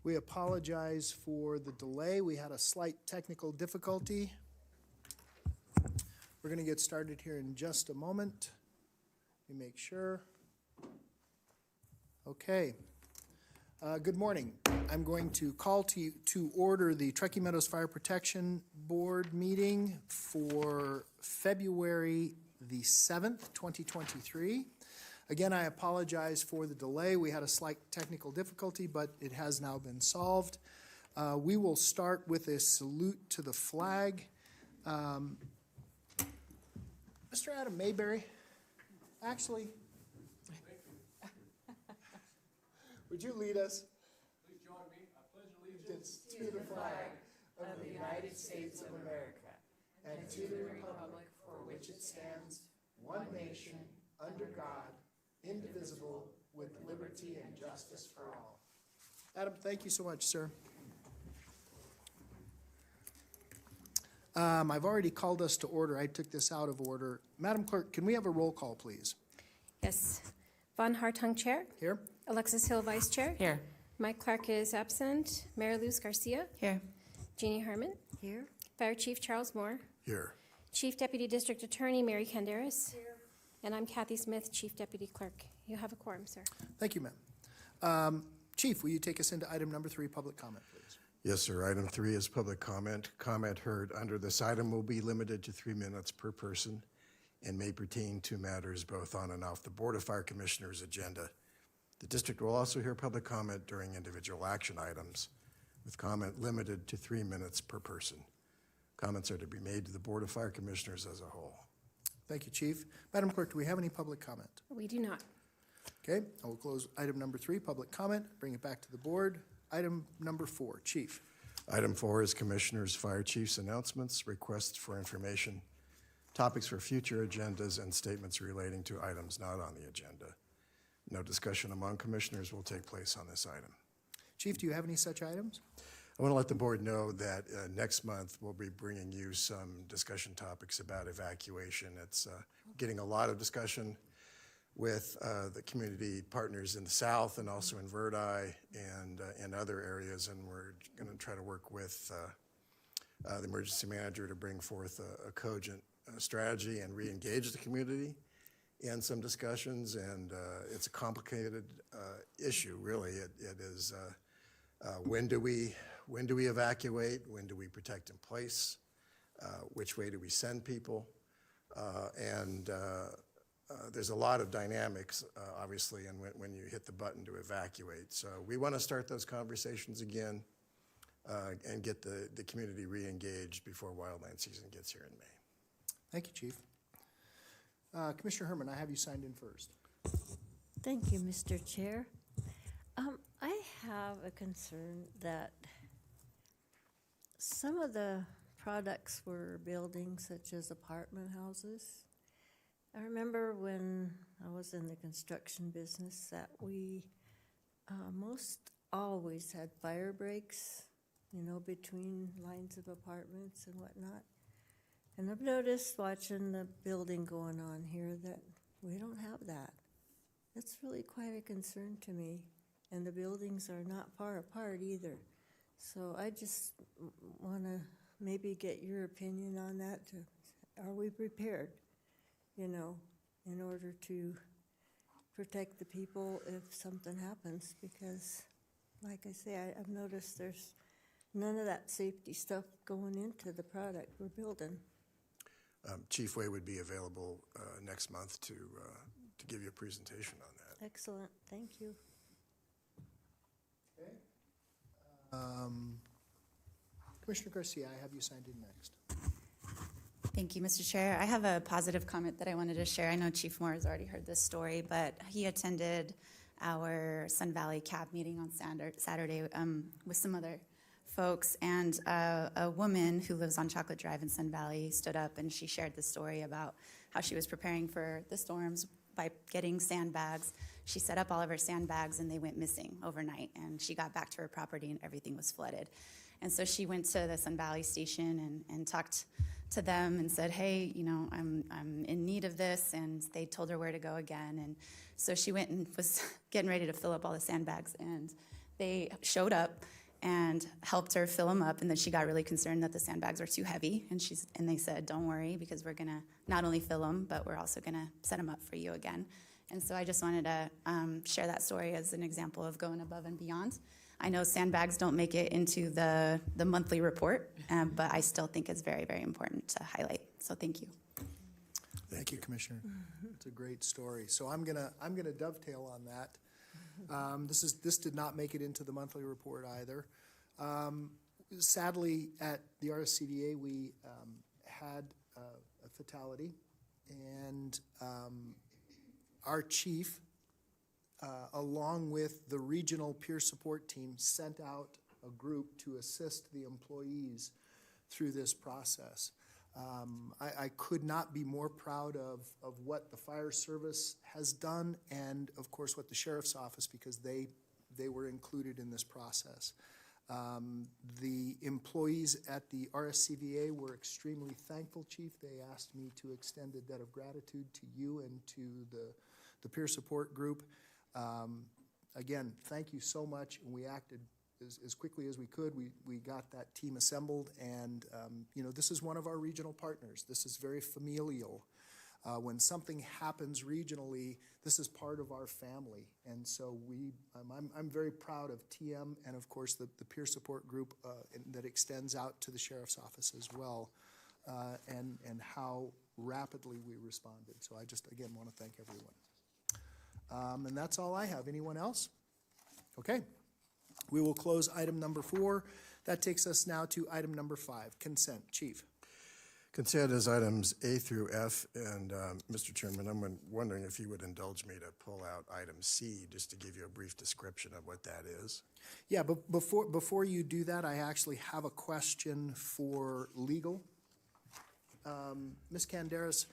We apologize for the delay. We had a slight technical difficulty. We're going to get started here in just a moment. Let me make sure. Okay. Good morning. I'm going to call to order the Truckee Meadows Fire Protection Board meeting for February the 7th, 2023. Again, I apologize for the delay. We had a slight technical difficulty, but it has now been solved. We will start with a salute to the flag. Mr. Adam Mayberry, actually, would you lead us? Please join me. I pledge allegiance to the flag of the United States of America and to the republic for which it stands, one nation, under God, indivisible, with liberty and justice for all. Adam, thank you so much, sir. I've already called us to order. I took this out of order. Madam Clerk, can we have a roll call, please? Yes. Von Hartung, Chair. Here. Alexis Hill, Vice Chair. Here. Mike Clark is absent. Mary Luz Garcia. Here. Jeannie Herman. Here. Fire Chief Charles Moore. Here. Chief Deputy District Attorney Mary Canderas. Here. And I'm Kathy Smith, Chief Deputy Clerk. You have a quorum, sir. Thank you, ma'am. Chief, will you take us into item number 3, public comment, please? Yes, sir. Item 3 is public comment. Comment heard under this item will be limited to 3 minutes per person and may pertain to matters both on and off the Board of Fire Commissioners' agenda. The district will also hear public comment during individual action items, with comment limited to 3 minutes per person. Comments are to be made to the Board of Fire Commissioners as a whole. Thank you, Chief. Madam Clerk, do we have any public comment? We do not. Okay, I will close item number 3, public comment, bring it back to the board. Item number 4, Chief. Item 4 is Commissioners, Fire Chiefs announcements, requests for information, topics for future agendas, and statements relating to items not on the agenda. No discussion among commissioners will take place on this item. Chief, do you have any such items? I want to let the board know that next month we'll be bringing you some discussion topics about evacuation. It's getting a lot of discussion with the community partners in the South and also in Verdi and in other areas, and we're going to try to work with the emergency manager to bring forth a cogent strategy and re-engage the community in some discussions. And it's a complicated issue, really. It is when do we evacuate? When do we protect in place? Which way do we send people? There's a lot of dynamics, obviously, and when you hit the button to evacuate. So we want to start those conversations again and get the community re-engaged before wildland season gets here in May. Thank you, Chief. Commissioner Herman, I have you signed in first. Thank you, Mr. Chair. I have a concern that some of the products we're building, such as apartment houses, I remember when I was in the construction business that we most always had fire breaks, between lines of apartments and whatnot. And I've noticed watching the building going on here that we don't have that. That's really quite a concern to me. And the buildings are not far apart either. So I just want to maybe get your opinion on that. Are we prepared, in order to protect the people if something happens? Because, like I say, I've noticed there's none of that safety stuff going into the product we're building. Chief Way would be available next month to give you a presentation on that. Excellent, thank you. Okay. Commissioner Garcia, I have you signed in next. Thank you, Mr. Chair. I have a positive comment that I wanted to share. I know Chief Moore has already heard this story, but he attended our Sun Valley CAB meeting on Saturday with some other folks, and a woman who lives on Chocolate Drive in Sun Valley stood up and she shared the story about how she was preparing for the storms by getting sandbags. She set up all of her sandbags and they went missing overnight, and she got back to her property and everything was flooded. And so she went to the Sun Valley station and talked to them and said, hey, I'm in need of this, and they told her where to go again. And so she went and was getting ready to fill up all the sandbags, and They showed up and helped her fill them up, and then she got really concerned that the sandbags were too heavy, and they said, don't worry, because we're gonna not only fill them, but we're also gonna set them up for you again. And so I just wanted to share that story as an example of going above and beyond. I know sandbags don't make it into the monthly report, but I still think it's very, very important to highlight. So thank you. Thank you, Commissioner. It's a great story. So I'm gonna dovetail on that. This did not make it into the monthly report either. Sadly, at the RSCVA, we had a fatality, and our chief, along with the regional peer support team, sent out a group to assist the employees through this process. I could not be more proud of what the fire service has done, and of course what the sheriff's office, because they were included in this process. The employees at the RSCVA were extremely thankful, Chief. They asked me to extend a debt of gratitude to you and to the peer support group. Again, thank you so much, and we acted as quickly as we could. We got that team assembled, and this is one of our regional partners. This is very familial. When something happens regionally, this is part of our family, and so I'm very proud of TM and of course the peer support group that extends out to the sheriff's office as well, and how rapidly we responded. So I just again want to thank everyone. And that's all I have. Anyone else? Okay. We will close item number 4. That takes us now to item number 5, consent. Chief. Consent is items A through F, and Mr. Chairman, I'm wondering if you would indulge me to pull out item C, just to give you a brief description of what that is. Yeah, but before you do that, I actually have a question for legal. Ms. Canderas,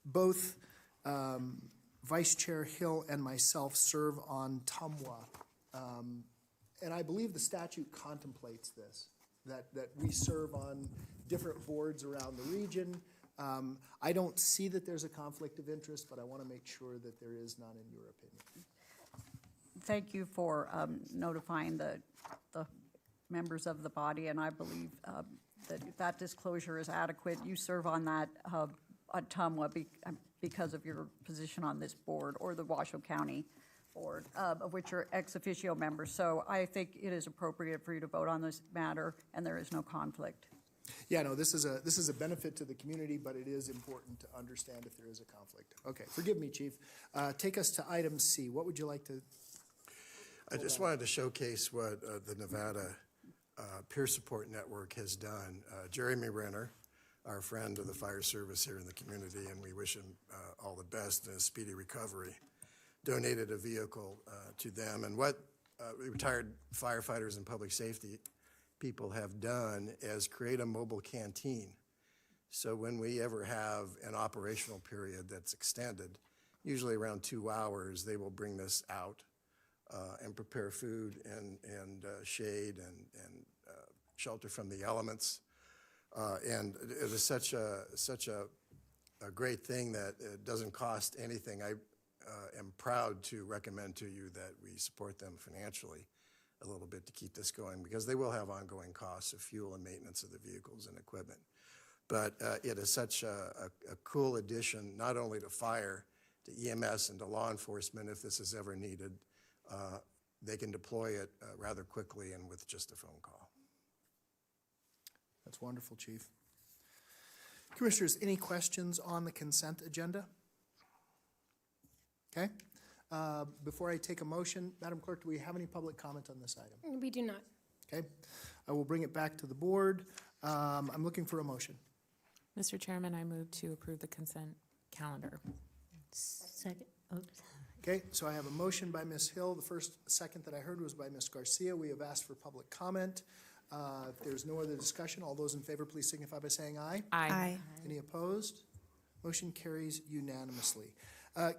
both Vice Chair Hill and myself serve on TUMWA. And I believe the statute contemplates this, that we serve on different boards around the region. I don't see that there's a conflict of interest, but I want to make sure that there is none in your opinion. Thank you for notifying the members of the body, and I believe that disclosure is adequate. You serve on that at TUMWA because of your position on this board, or the Washoe County Board, of which you're ex officio members. So I think it is appropriate for you to vote on this matter, and there is no conflict. Yeah, no, this is a benefit to the community, but it is important to understand if there is a conflict. Okay, forgive me, Chief. Take us to item C. What would you like to? I just wanted to showcase what the Nevada Peer Support Network has done. Jeremy Renner, our friend of the fire service here in the community, and we wish him all the best in his speedy recovery, donated a vehicle to them. And what retired firefighters and public safety people have done is create a mobile canteen. So when we ever have an operational period that's extended, usually around 2 hours, they will bring this out and prepare food and shade and shelter from the elements. And it is such a great thing that it doesn't cost anything. I am proud to recommend to you that we support them financially a little bit to keep this going, because they will have ongoing costs of fuel and maintenance of the vehicles and equipment. But it is such a cool addition, not only to fire, to EMS, and to law enforcement. If this is ever needed, they can deploy it rather quickly and with just a phone call. That's wonderful, Chief. Commissioners, any questions on the consent agenda? Okay. Before I take a motion, Madam Clerk, do we have any public comment on this item? We do not. Okay. I will bring it back to the board. I'm looking for a motion. Mr. Chairman, I move to approve the consent calendar. Second. Oops. Okay, so I have a motion by Ms. Hill. The second that I heard was by Ms. Garcia. We have asked for public comment. If there's no other discussion, all those in favor, please signify by saying aye. Aye. Any opposed? Motion carries unanimously.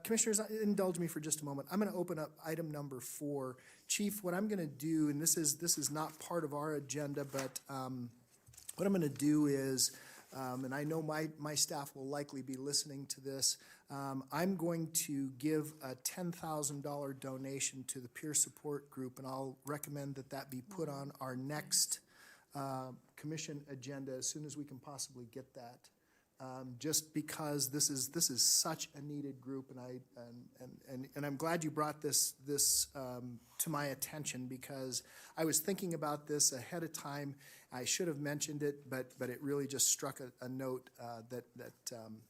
Commissioners, indulge me for just a moment. I'm going to open up item number 4. Chief, what I'm going to do, and this is not part of our agenda, but what I'm going to do is and I know my staff will likely be listening to this, I'm going to give a $10,000 donation to the peer support group, and I'll recommend that that be put on our next commission agenda as soon as we can possibly get that. Just because this is such a needed group, and I'm glad you brought this to my attention, because I was thinking about this ahead of time. I should have mentioned it, but it really just struck a note that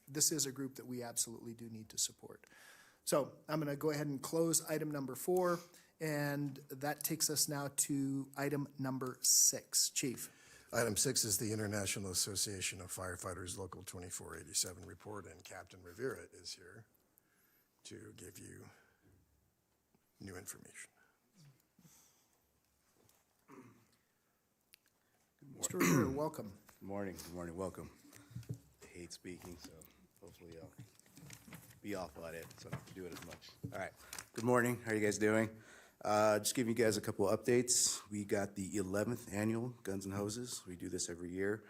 this is a group that we absolutely do need to support. So I'm going to go ahead and close item number 4, and that takes us now to item number 6. Chief. Item 6 is the International Association of Firefighters Local 2487 report, and Captain Rivera is here to give you new information. Mr. Rivera, welcome. Good morning, welcome. I hate speaking, so hopefully I'll be off about it, so I don't have to do it as much. All right, good morning, how are you guys doing? Just giving you guys a couple updates. We got the 11th annual Guns and Hoses. We do this every year.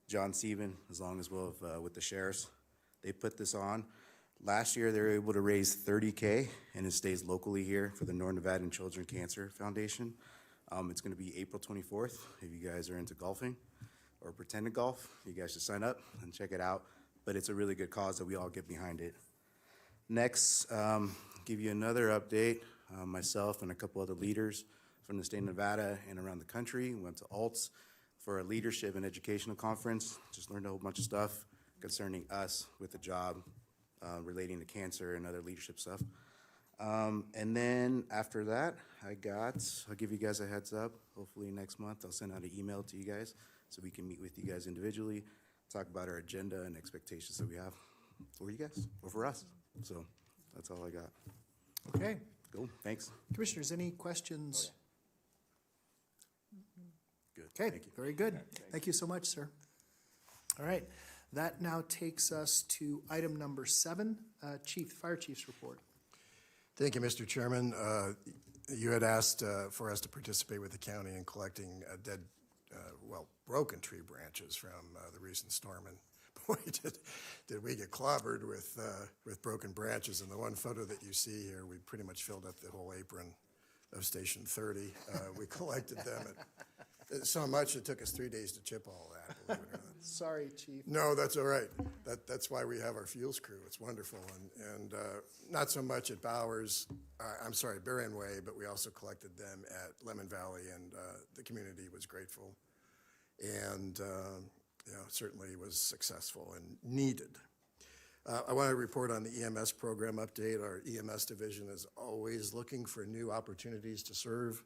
John Steven, as long as well with the sheriffs, they put this on. Last year, they were able to raise $30K, and it stays locally here for the North Nevadan Children Cancer Foundation. It's going to be April 24th. If you guys are into golfing or pretend to golf, you guys should sign up and check it out. But it's a really good cause that we all get behind it. Next, give you another update. Myself and a couple other leaders from the state of Nevada and around the country went to ALTS for a leadership and educational conference. Just learned a whole bunch of stuff concerning us with the job relating to cancer and other leadership stuff. And then after that, I'll give you guys a heads up. Hopefully next month I'll send out an email to you guys so we can meet with you guys individually, talk about our agenda and expectations that we have for you guys or for us. So that's all I got. Okay. Cool, thanks. Commissioners, any questions? Good, Okay, thank you. very good. Thank you so much, sir. All right, that now takes us to item number 7, Fire Chief's report. Thank you, Mr. Chairman. You had asked for us to participate with the county in collecting dead, broken tree branches from the recent storm, and boy, did we get clobbered with broken branches. In the one photo that you see here, we pretty much filled up the whole apron of Station 30. We collected them so much it took us 3 days to chip all that, believe it or not. Sorry, Chief. No, that's all right. That's why we have our fuels crew. It's wonderful. And not so much at Berrien Way, but we also collected them at Lemon Valley, and the community was grateful. And certainly was successful and needed. I want to report on the EMS program update. Our EMS division is always looking for new opportunities to serve.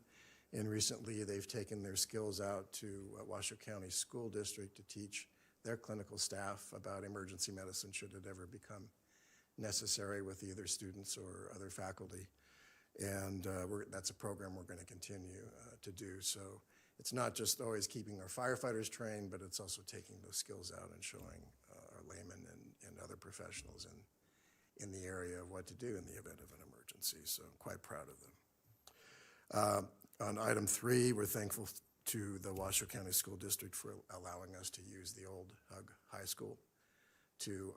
And recently, they've taken their skills out to Washoe County School District to teach their clinical staff about emergency medicine should it ever become necessary with either students or other faculty. And that's a program we're going to continue to do. So it's not just always keeping our firefighters trained, but it's also taking those skills out and showing our laymen and other professionals in the area of what to do in the event of an emergency. So I'm quite proud of them. On item 3, we're thankful to the Washoe County School District for allowing us to use the old Hug High School to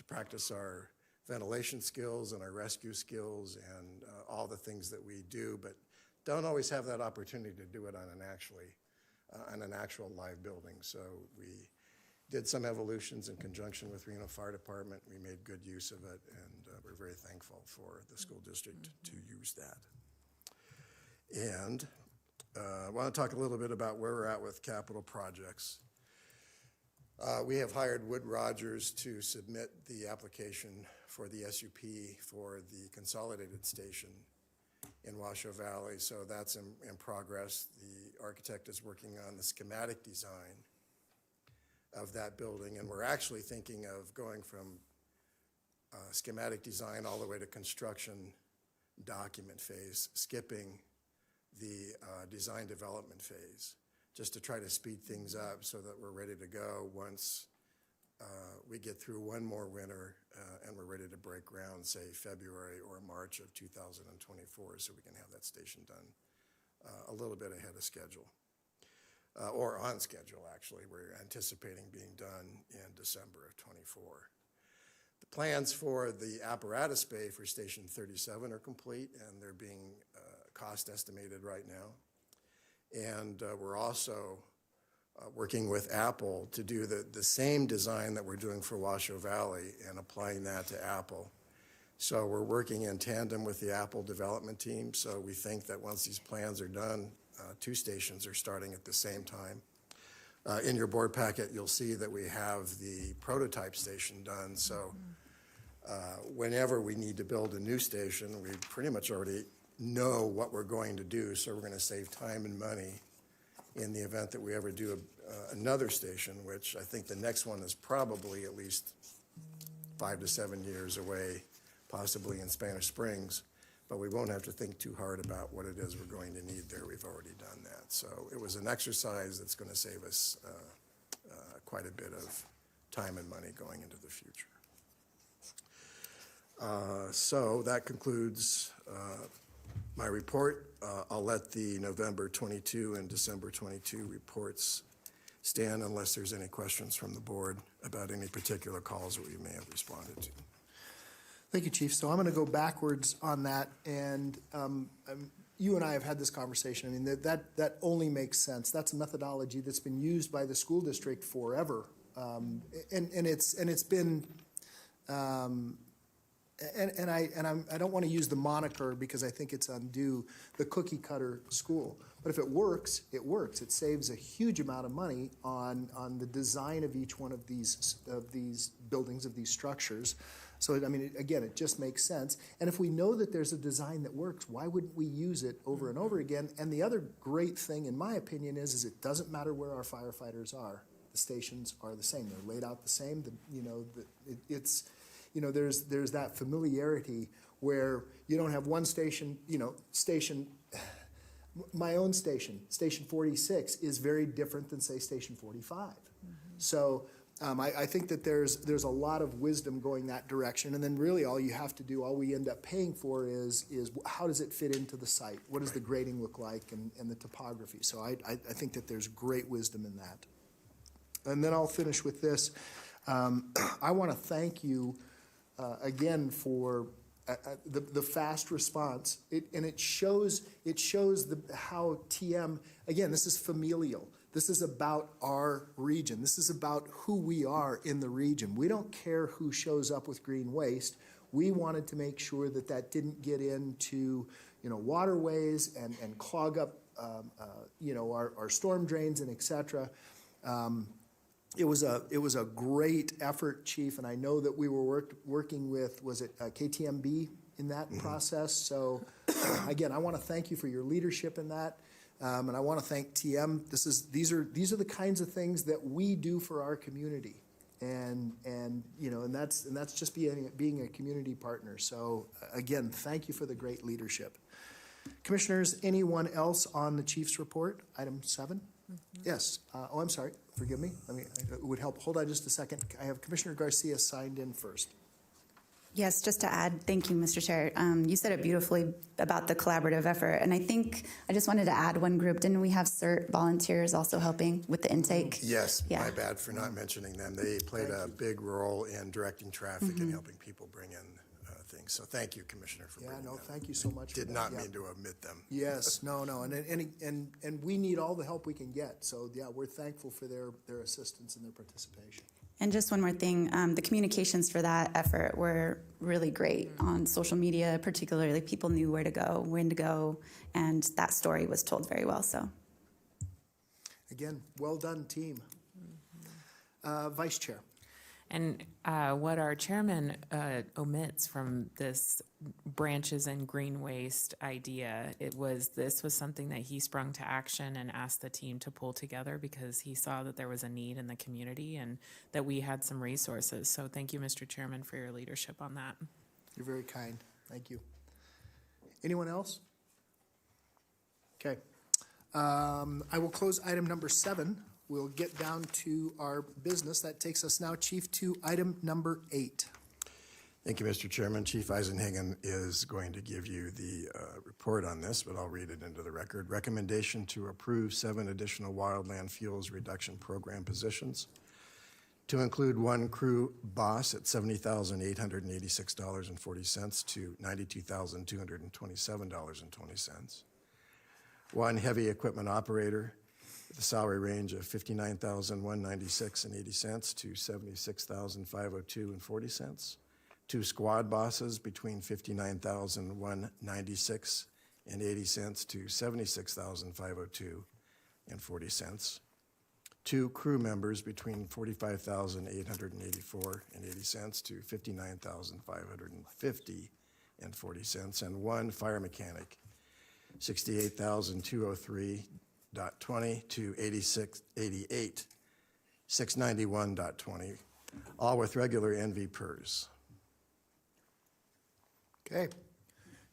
practice our ventilation skills and our rescue skills and all the things that we do, but don't always have that opportunity to do it on an actual live building. So we did some evolutions in conjunction with Reno Fire Department. We made good use of it, and we're very thankful for the school district to use that. And I want to talk a little bit about where we're at with capital projects. We have hired Wood Rogers to submit the application for the SUP for the consolidated station in Washoe Valley, so that's in progress. The architect is working on the schematic design of that building, and we're actually thinking of going from schematic design all the way to construction document phase, skipping the design development phase, just to try to speed things up so that we're ready to go once we get through one more winter and we're ready to break ground, say February or March of 2024, so we can have that station done a little bit ahead of schedule. or on schedule, actually. We're anticipating being done in December of '24. The plans for the apparatus bay for Station 37 are complete, and they're being cost estimated right now. And we're also working with Apple to do the same design that we're doing for Washoe Valley and applying that to Apple. So we're working in tandem with the Apple development team. So we think that once these plans are done, 2 stations are starting at the same time. In your board packet, you'll see that we have the prototype station done. So whenever we need to build a new station, we pretty much already know what we're going to do. So we're going to save time and money in the event that we ever do another station, which I think the next one is probably at least 5 to 7 years away, possibly in Spanish Springs, but we won't have to think too hard about what it is we're going to need there. We've already done that. So it was an exercise that's going to save us quite a bit of time and money going into the future. So that concludes my report. I'll let the November 22 and December 22 reports stand unless there's any questions from the board about any particular calls that we may have responded to. Thank you, Chief. So I'm going to go backwards on that, and you and I have had this conversation. I mean, that only makes sense. That's a methodology that's been used by the school district forever, and it's been. I don't want to use the moniker because I think it's undue, the cookie cutter school. But if it works, it works. It saves a huge amount of money on the design of each one of these buildings, of these structures. So, I mean, again, it just makes sense. And if we know that there's a design that works, why wouldn't we use it over and over again? And the other great thing, in my opinion, is it doesn't matter where our firefighters are. The stations are the same. They're laid out the same. There's that familiarity where you don't have one station, my own station, Station 46, is very different than, say, Station 45. So I think that there's a lot of wisdom going that direction. And then really all you have to do, all we end up paying for is how does it fit into the site? What does the grading look like and the topography? So I think that there's great wisdom in that. And then I'll finish with this. I want to thank you again for the fast response, it shows how TM, again, this is familial. This is about our region. This is about who we are in the region. We don't care who shows up with green waste. We wanted to make sure that didn't get into waterways and clog up our storm drains and et cetera. It was a great effort, Chief, and I know that we were working with, was it KTMB in that process? So again, I want to thank you for your leadership in that, and I want to thank TM. These are the kinds of things that we do for our community, and that's just being a community partner. So again, thank you for the great leadership. Commissioners, anyone else on the Chief's report? Item 7. Yes. I'm sorry. Forgive me. It would help. Hold on just a second. I have Commissioner Garcia signed in first. Yes, just to add, thank you, Mr. Chair. You said it beautifully about the collaborative effort, and I think I just wanted to add one group. Didn't we have CERT volunteers also helping with the intake? Yes, Yeah. my bad for not mentioning them. They played a big role in directing traffic and helping people bring in things. So thank you, Commissioner, for bringing them. Thank you so much. Did not mean to omit them. Yes, no, and we need all the help we can get. So yeah, we're thankful for their assistance and their participation. And just one more thing, the communications for that effort were really great on social media, particularly people knew where to go, when to go, and that story was told very well. So, again, well done, team. Vice Chair. And what our chairman omits from this branches and green waste idea, this was something that he sprung to action and asked the team to pull together because he saw that there was a need in the community and that we had some resources. So thank you, Mr. Chairman, for your leadership on that. You're very kind. Thank you. Anyone else? Okay. I will close item number 7. We'll get down to our business. That takes us now, Chief, to item number 8. Thank you, Mr. Chairman. Chief Eisenhagen is going to give you the report on this, but I'll read it into the record. Recommendation to approve 7 additional wildland fuels reduction program positions to include 1 crew boss at $70,886.40 to $92,227.20. 1 heavy equipment operator with a salary range of $59,196.80 to $76,502.40. 2 squad bosses between $59,196.80 to $76,502.40. 2 crew members between $45,884.80 to $59,550.40, and 1 fire mechanic, $68,203.20 to $88,691.20, all with regular NV PERS. Okay.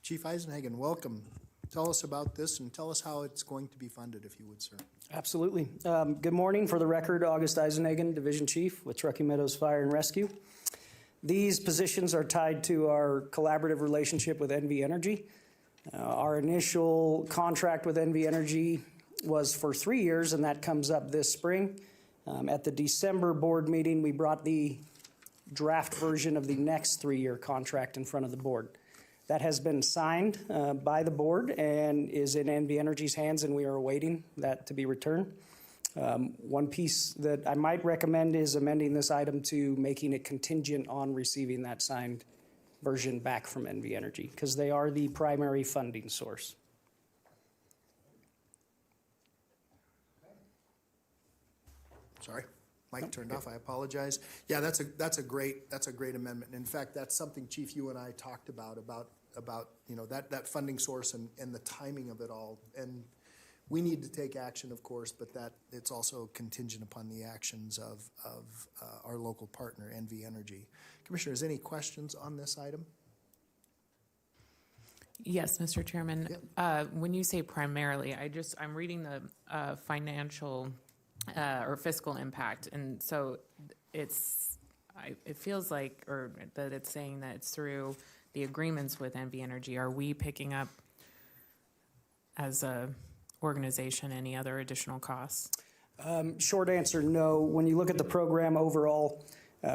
Chief Eisenhagen, welcome. Tell us about this and tell us how it's going to be funded, if you would, sir. Absolutely. Good morning. For the record, August Eisenhagen, Division Chief with Truckee Meadows Fire and Rescue. These positions are tied to our collaborative relationship with NV Energy. Our initial contract with NV Energy was for 3 years, and that comes up this spring. At the December board meeting, we brought the draft version of the next 3-year contract in front of the board. That has been signed by the board and is in NV Energy's hands, and we are awaiting that to be returned. One piece that I might recommend is amending this item to making it contingent on receiving that signed version back from NV Energy, because they are the primary funding source. Sorry, mic turned off. I apologize. Yeah, that's a great amendment. In fact, that's something, Chief, you and I talked about you know that funding source and the timing of it all. And we need to take action, of course, but that it's also contingent upon the actions of our local partner, NV Energy. Commissioners, any questions on this item? Yes, Mr. Chairman. Yep. When you say primarily, I'm reading the financial or fiscal impact, and so it feels like, or that it's saying that it's through the agreements with NV Energy. Are we picking up as a organization any other additional costs? Short answer, no. When you look at the program overall,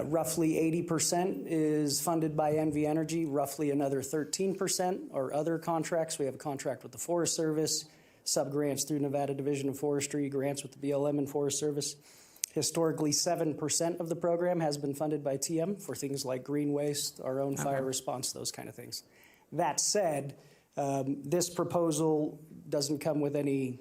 roughly 80% is funded by NV Energy, roughly another 13% are other contracts. We have a contract with the Forest Service, sub-grants through Nevada Division of Forestry, grants with the BLM and Forest Service. Historically, 7% of the program has been funded by TM for things like green waste, our own fire response, those kind of things. That said, this proposal doesn't come with any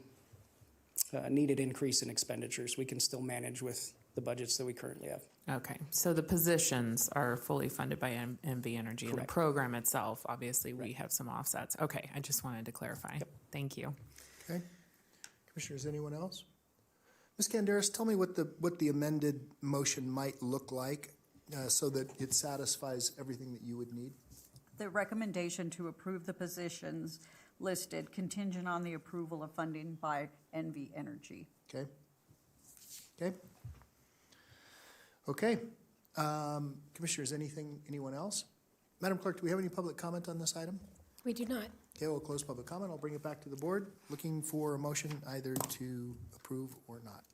needed increase in expenditures. We can still manage with the budgets that we currently have. Okay, so the positions are fully funded by NV Energy. Correct. And the program itself, obviously, we have some offsets. Okay, I just wanted to clarify. Yep. Thank you. Okay. Commissioners, anyone else? Ms. Canderas, tell me what the amended motion might look like so that it satisfies everything that you would need. The recommendation to approve the positions listed contingent on the approval of funding by NV Energy. Okay. Okay. Okay. Commissioners, anyone else? Madam Clerk, do we have any public comment on this item? We do not. Okay, we'll close public comment. I'll bring it back to the board. Looking for a motion either to approve or not.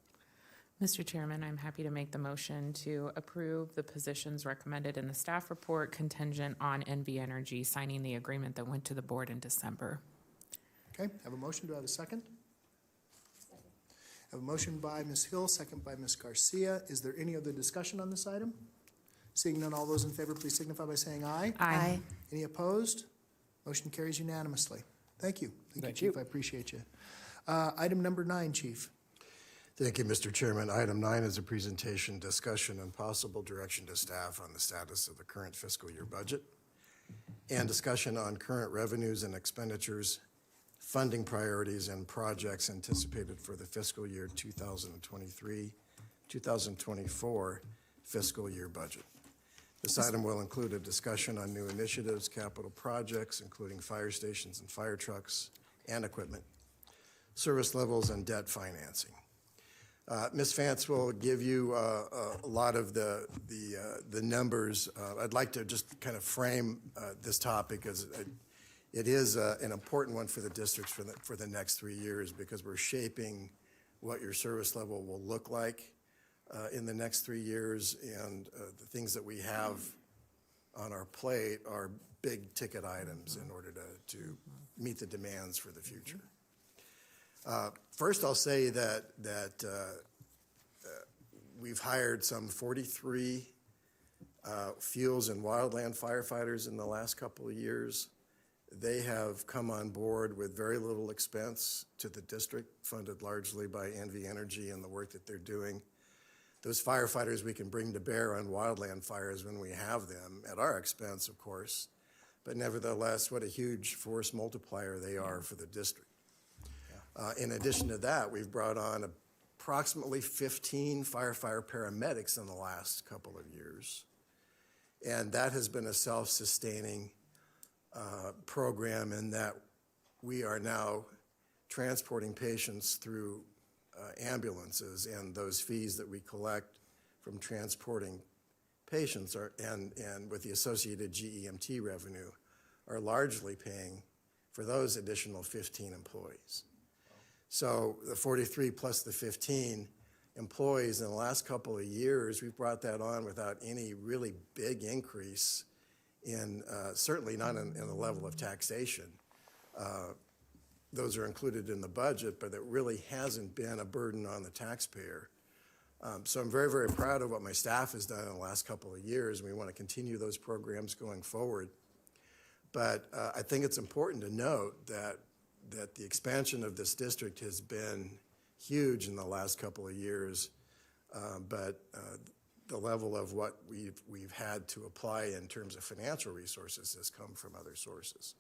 Mr. Chairman, I'm happy to make the motion to approve the positions recommended in the staff report contingent on NV Energy signing the agreement that went to the board in December. Okay, have a motion. Do I have a second? I have a motion by Ms. Hill, second by Ms. Garcia. Is there any other discussion on this item? Seeing none, all those in favor, please signify by saying aye. Aye. Any opposed? Motion carries unanimously. Thank you. Thank you, Chief. I appreciate you. Item number 9, Chief. Thank you, Mr. Chairman. Item 9 is a presentation, discussion, and possible direction to staff on the status of the current fiscal year budget and discussion on current revenues and expenditures, funding priorities, and projects anticipated for the fiscal year 2023-2024 fiscal year budget. This item will include a discussion on new initiatives, capital projects, including fire stations and fire trucks and equipment, service levels, and debt financing. Ms. Vance will give you a lot of the numbers. I'd like to just kind of frame this topic as it is an important one for the districts for the next 3 years, because we're shaping what your service level will look like in the next 3 years, and the things that we have on our plate are big ticket items in order to meet the demands for the future. First, I'll say that we've hired some 43 fuels and wildland firefighters in the last couple of years. They have come on board with very little expense to the district, funded largely by NV Energy and the work that they're doing. Those firefighters we can bring to bear on wildland fires when we have them, at our expense, of course, but nevertheless, what a huge force multiplier they are for the district. In addition to that, we've brought on approximately 15 firefighter paramedics in the last couple of years, and that has been a self-sustaining program in that we are now transporting patients through ambulances, and those fees that we collect from transporting patients and with the associated GEMT revenue are largely paying for those additional 15 employees. So the 43 plus the 15 employees in the last couple of years, we've brought that on without any really big increase in, certainly not in the level of taxation. Those are included in the budget, but it really hasn't been a burden on the taxpayer. So I'm very, very proud of what my staff has done in the last couple of years. We want to continue those programs going forward. But I think it's important to note that the expansion of this district has been huge in the last couple of years, but the level of what we've had to apply in terms of financial resources has come from other sources.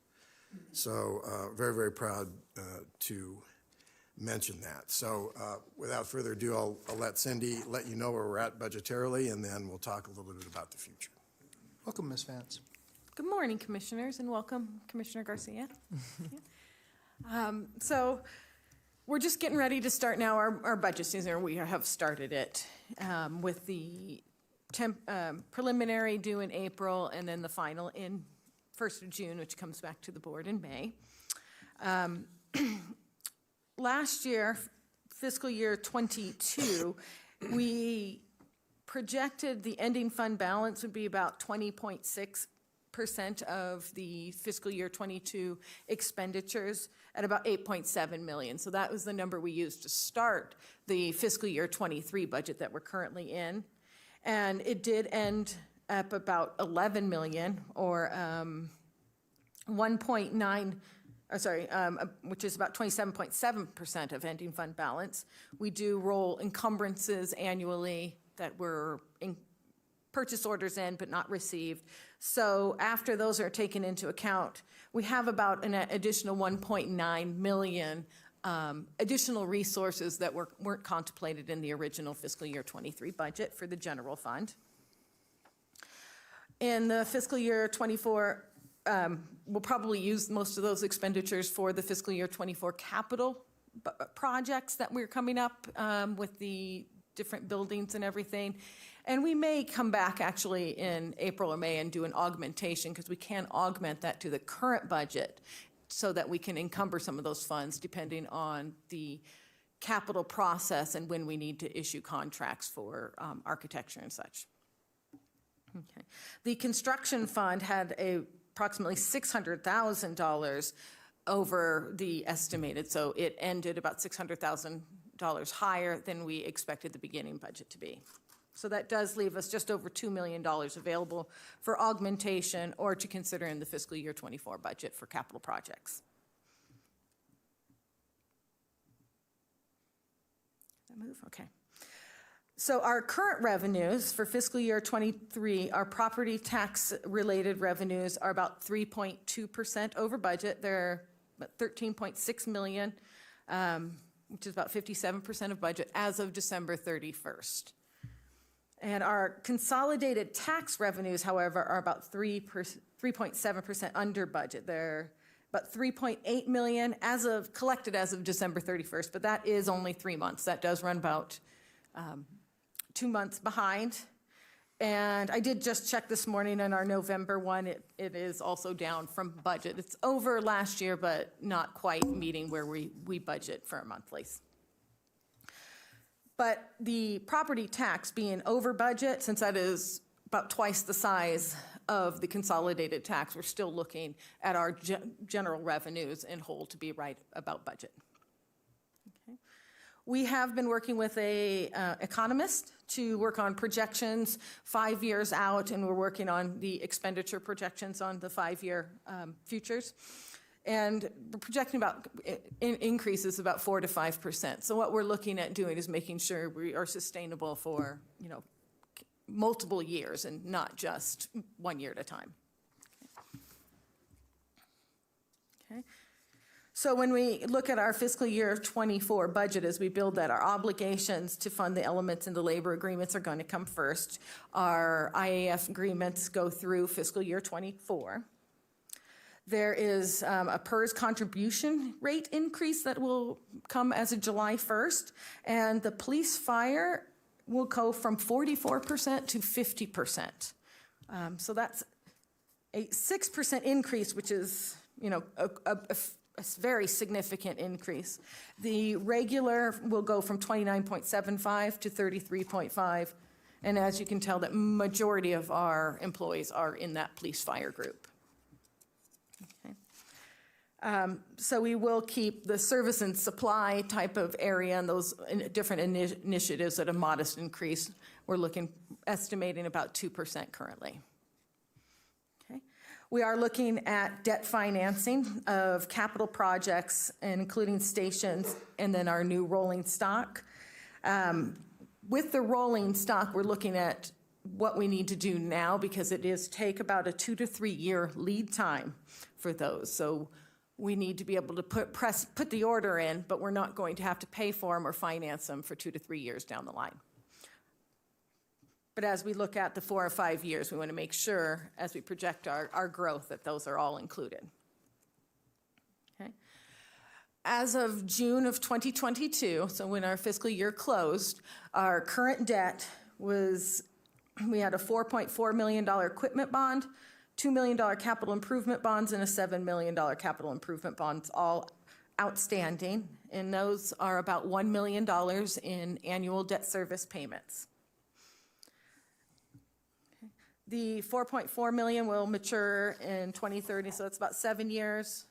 So very, very proud to mention that. So without further ado, I'll let Cindy let you know where we're at budgetarily, and then we'll talk a little bit about the future. Welcome, Ms. Vance. Good morning, Commissioners, and welcome, Commissioner Garcia. So we're just getting ready to start now our budget season, or we have started it with the preliminary due in April and then the final in 1st of June, which comes back to the board in May. Last year, fiscal year 22, we projected the ending fund balance would be about 20.6% of the fiscal year 22 expenditures at about 8.7 million. So that was the number we used to start the fiscal year 23 budget that we're currently in. And it did end up about 11 million, or 1.9, which is about 27.7% of ending fund balance. We do roll encumbrances annually that were in purchase orders in but not received. So after those are taken into account, we have about an additional 1.9 million additional resources that weren't contemplated in the original fiscal year 23 budget for the general fund. In the fiscal year 24, we'll probably use most of those expenditures for the fiscal year 24 capital projects that we're coming up with the different buildings and everything. And we may come back actually in April or May and do an augmentation, because we can augment that to the current budget so that we can encumber some of those funds depending on the capital process and when we need to issue contracts for architecture and such. Okay. The construction fund had approximately $600,000 over the estimated, so it ended about $600,000 higher than we expected the beginning budget to be. So that does leave us just over $2 million available for augmentation or to consider in the fiscal year 24 budget for capital projects. Did I move? Okay. So our current revenues for fiscal year 23, our property tax related revenues are about 3.2% over budget. They're about 13.6 million, which is about 57% of budget as of December 31st. And our consolidated tax revenues, however, are about 3.7% under budget. They're about 3.8 million collected as of December 31st, but that is only 3 months. That does run about 2 months behind. And I did just check this morning on our November one, it is also down from budget. It's over last year, but not quite meeting where we budget for our monthlies. But the property tax being over budget, since that is about twice the size of the consolidated tax, we're still looking at our general revenues in whole to be right about budget. Okay. We have been working with a economist to work on projections 5 years out, and we're working on the expenditure projections on the 5-year futures. And we're projecting about increases about 4 to 5%. So what we're looking at doing is making sure we are sustainable for, multiple years and not just 1 year at a time. Okay. So when we look at our fiscal year 24 budget, as we build that, our obligations to fund the elements in the labor agreements are going to come first. Our IAF agreements go through fiscal year 24. There is a PERS contribution rate increase that will come as of July 1st, and the police fire will go from 44% to 50%. So that's a 6% increase, which is, a very significant increase. The regular will go from 29.75 to 33.5, and as you can tell, the majority of our employees are in that police fire group. Okay. So we will keep the service and supply type of area and those different initiatives at a modest increase. We're estimating about 2% currently. Okay. We are looking at debt financing of capital projects, including stations, and then our new rolling stock. With the rolling stock, we're looking at what we need to do now because it is take about a 2 to 3 year lead time for those. So we need to be able to put the order in, but we're not going to have to pay for them or finance them for 2 to 3 years down the line. But as we look at the 4 or 5 years, we want to make sure, as we project our growth, that those are all included. Okay. As of June of 2022, so when our fiscal year closed, our current debt was, we had a $4.4 million equipment bond, $2 million capital improvement bonds, and a $7 million capital improvement bonds, all outstanding. And those are about $1 million in annual debt service payments. Okay. The $4.4 million will mature in 2030, so it's about 7 years.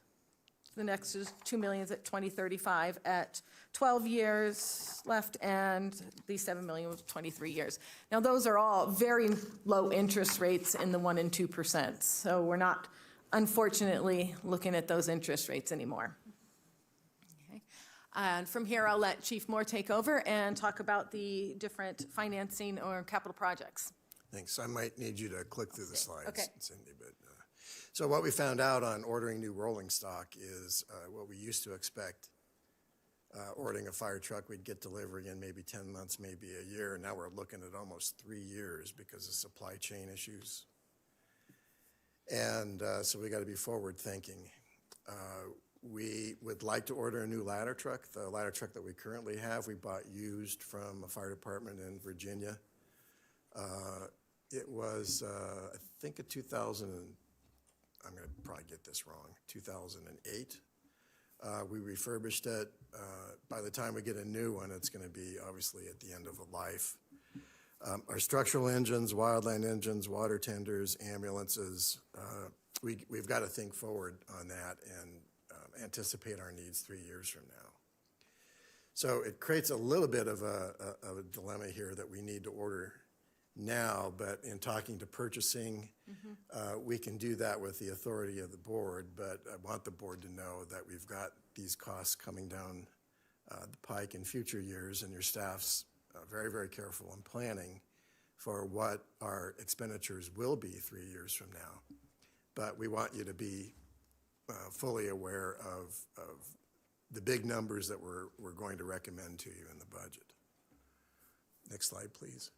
The next is $2 million at 2035 at 12 years left, and the $7 million was 23 years. Now, those are all very low interest rates in the 1% and 2%. So we're not, unfortunately, looking at those interest rates anymore. Okay. And from here, I'll let Chief Moore take over and talk about the different financing or capital projects. Thanks. I might need you to click through the slides, okay. Cindy. But so what we found out on ordering new rolling stock is what we used to expect. Ordering a fire truck, we'd get delivery in maybe 10 months, maybe a year. Now we're looking at almost 3 years because of supply chain issues. And so we got to be forward thinking. We would like to order a new ladder truck. The ladder truck that we currently have, we bought used from a fire department in Virginia. It was, I think, a 2000, I'm going to probably get this wrong, 2008. We refurbished it. By the time we get a new one, it's going to be obviously at the end of a life. Our structural engines, wildland engines, water tenders, ambulances, we've got to think forward on that and anticipate our needs 3 years from now. So it creates a little bit of a dilemma here that we need to order now, but in talking to purchasing, we can do that with the authority of the board, but I want the board to know that we've got these costs coming down the pike in future years, and your staff's very, very careful in planning for what our expenditures will be 3 years from now. But we want you to be fully aware of the big numbers that we're going to recommend to you in the budget. Next slide, please.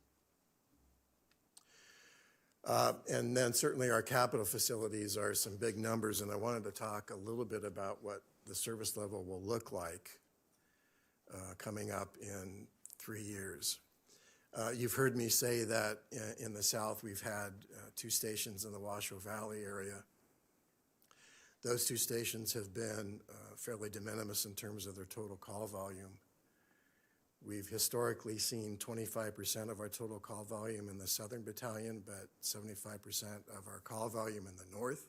And then certainly our capital facilities are some big numbers, and I wanted to talk a little bit about what the service level will look like coming up in 3 years. You've heard me say that in the south we've had 2 stations in the Washoe Valley area. Those 2 stations have been fairly de minimis in terms of their total call volume. We've historically seen 25% of our total call volume in the Southern Battalion, but 75% of our call volume in the North.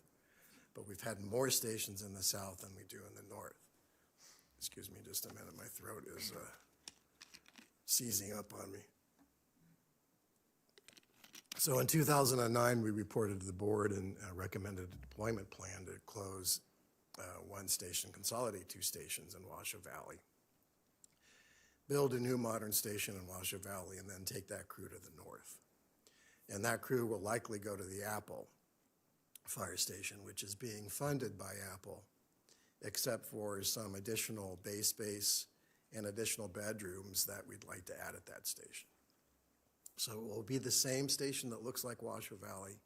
But we've had more stations in the South than we do in the North. Excuse me just a minute, my throat is seizing up on me. So in 2009, we reported to the board and recommended a deployment plan to close 1 station, consolidate 2 stations in Washoe Valley, build a new modern station in Washoe Valley, and then take that crew to the north. And that crew will likely go to the Apple Fire Station, which is being funded by Apple, except for some additional bay space and additional bedrooms that we'd like to add at that station. So it will be the same station that looks like Washoe Valley.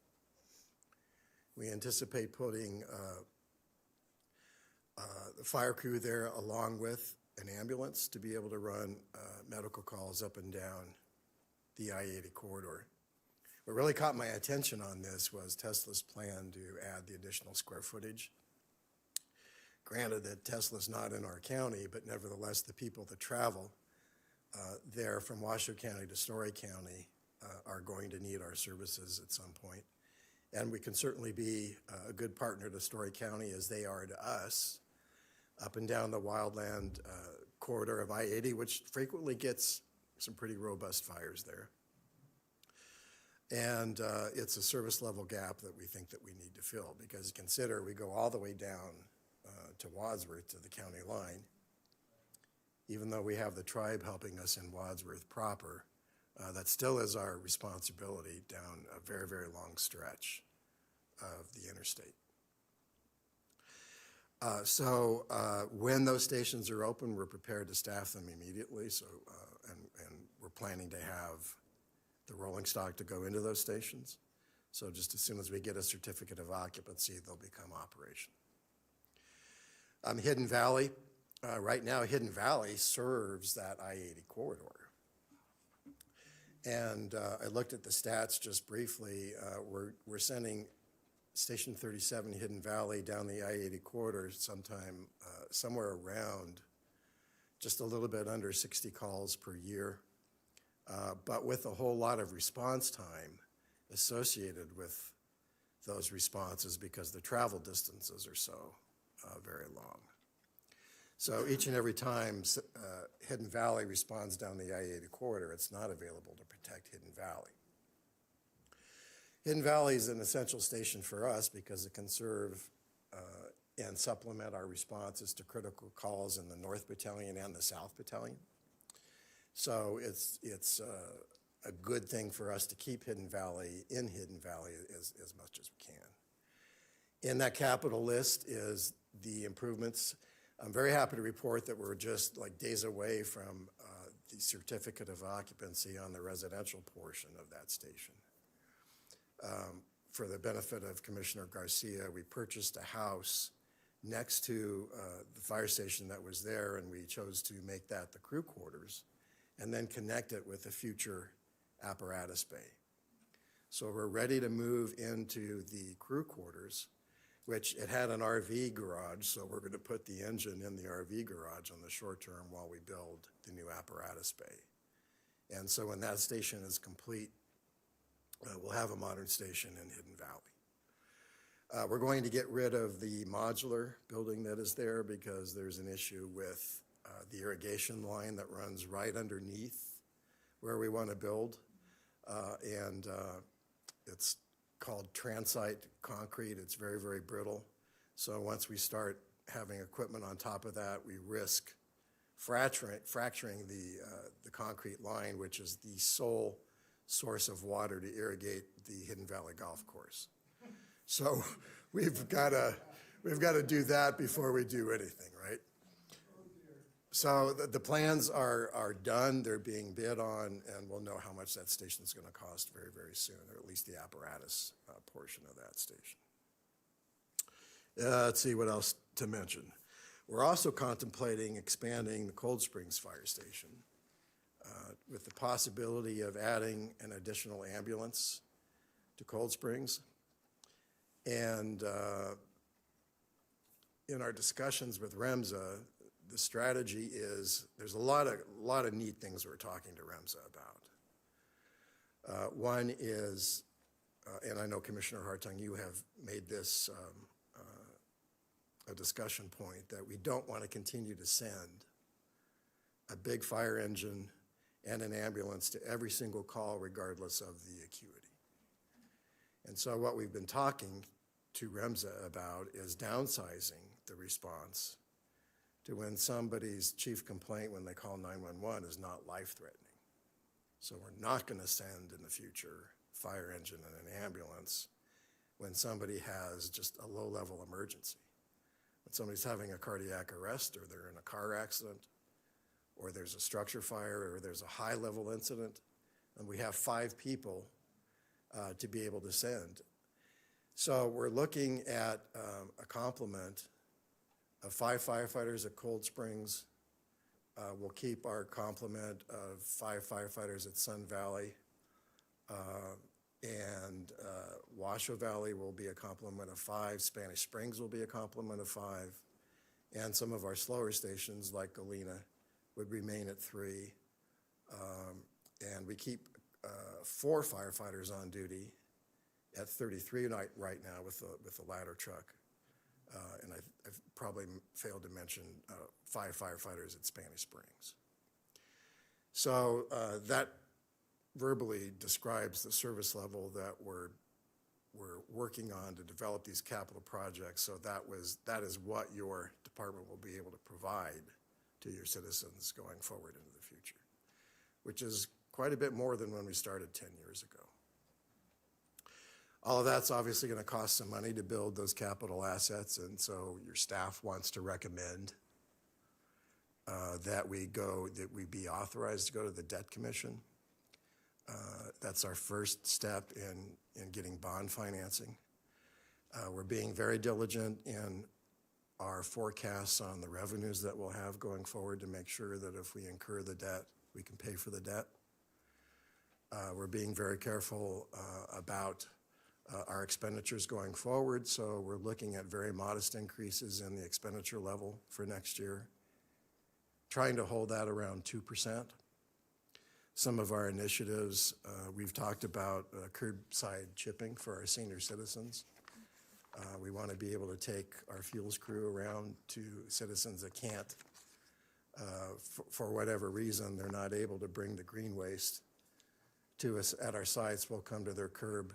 We anticipate putting the fire crew there along with an ambulance to be able to run medical calls up and down the I-80 corridor. What really caught my attention on this was Tesla's plan to add the additional square footage. Granted that Tesla's not in our county, but nevertheless the people that travel there from Washoe County to Story County are going to need our services at some point. And we can certainly be a good partner to Story County as they are to us up and down the wildland corridor of I-80, which frequently gets some pretty robust fires there. And it's a service level gap that we think that we need to fill, because consider we go all the way down to Wadsworth, to the county line. Even though we have the tribe helping us in Wadsworth proper, that still is our responsibility down a very, very long stretch of the interstate. So when those stations are open, we're prepared to staff them immediately. So, and we're planning to have the rolling stock to go into those stations. So just as soon as we get a certificate of occupancy, they'll become operational. Hidden Valley, right now Hidden Valley serves that I-80 corridor. And I looked at the stats just briefly. We're sending Station 37 Hidden Valley down the I-80 corridor sometime, somewhere around just a little bit under 60 calls per year, but with a whole lot of response time associated with those responses because the travel distances are so very long. So each and every time Hidden Valley responds down the I-80 corridor, it's not available to protect Hidden Valley. Hidden Valley is an essential station for us because it can serve and supplement our responses to critical calls in the North Battalion and the South Battalion. So it's a good thing for us to keep Hidden Valley in Hidden Valley as much as we can. In that capital list is the improvements. I'm very happy to report that we're just like days away from the certificate of occupancy on the residential portion of that station. For the benefit of Commissioner Garcia, we purchased a house next to the fire station that was there, and we chose to make that the crew quarters and then connect it with a future apparatus bay. So we're ready to move into the crew quarters, which it had an RV garage, so we're going to put the engine in the RV garage on the short term while we build the new apparatus bay. And so when that station is complete, we'll have a modern station in Hidden Valley. We're going to get rid of the modular building that is there because there's an issue with the irrigation line that runs right underneath where we want to build. And it's called transite concrete. It's very, very brittle. So once we start having equipment on top of that, we risk fracturing the concrete line, which is the sole source of water to irrigate the Hidden Valley Golf Course. So we've got to do that before we do anything, right? So the plans are done. They're being bid on, and we'll know how much that station is going to cost very, very soon, or at least the apparatus portion of that station. Let's see what else to mention. We're also contemplating expanding the Cold Springs Fire Station. with the possibility of adding an additional ambulance to Cold Springs. And in our discussions with REMSA, the strategy is there's a lot of neat things we're talking to REMSA about. One is, and I know Commissioner Hartung, you have made this a discussion point, that we don't want to continue to send a big fire engine and an ambulance to every single call regardless of the acuity. And so what we've been talking to REMSA about is downsizing the response to when somebody's chief complaint when they call 911 is not life-threatening. So we're not going to send in the future fire engine and an ambulance when somebody has just a low-level emergency. When somebody's having a cardiac arrest, or they're in a car accident, or there's a structure fire, or there's a high-level incident, and we have 5 people to be able to send. So we're looking at a complement of 5 firefighters at Cold Springs. We'll keep our complement of 5 firefighters at Sun Valley. And Washoe Valley will be a complement of 5. Spanish Springs will be a complement of 5. And some of our slower stations like Galena would remain at 3. And we keep 4 firefighters on duty at 33 right now with the ladder truck. And I've probably failed to mention 5 firefighters at Spanish Springs. So that verbally describes the service level that we're working on to develop these capital projects. So that is what your department will be able to provide to your citizens going forward into the future, which is quite a bit more than when we started 10 years ago. All of that's obviously going to cost some money to build those capital assets, and so your staff wants to recommend that we be authorized to go to the Debt Commission. That's our first step in getting bond financing. We're being very diligent in our forecasts on the revenues that we'll have going forward to make sure that if we incur the debt, we can pay for the debt. We're being very careful about our expenditures going forward, so we're looking at very modest increases in the expenditure level for next year, trying to hold that around 2%. Some of our initiatives, we've talked about curbside chipping for our senior citizens. We want to be able to take our fuels crew around to citizens that can't, for whatever reason, they're not able to bring the green waste to us at our sites. We'll come to their curb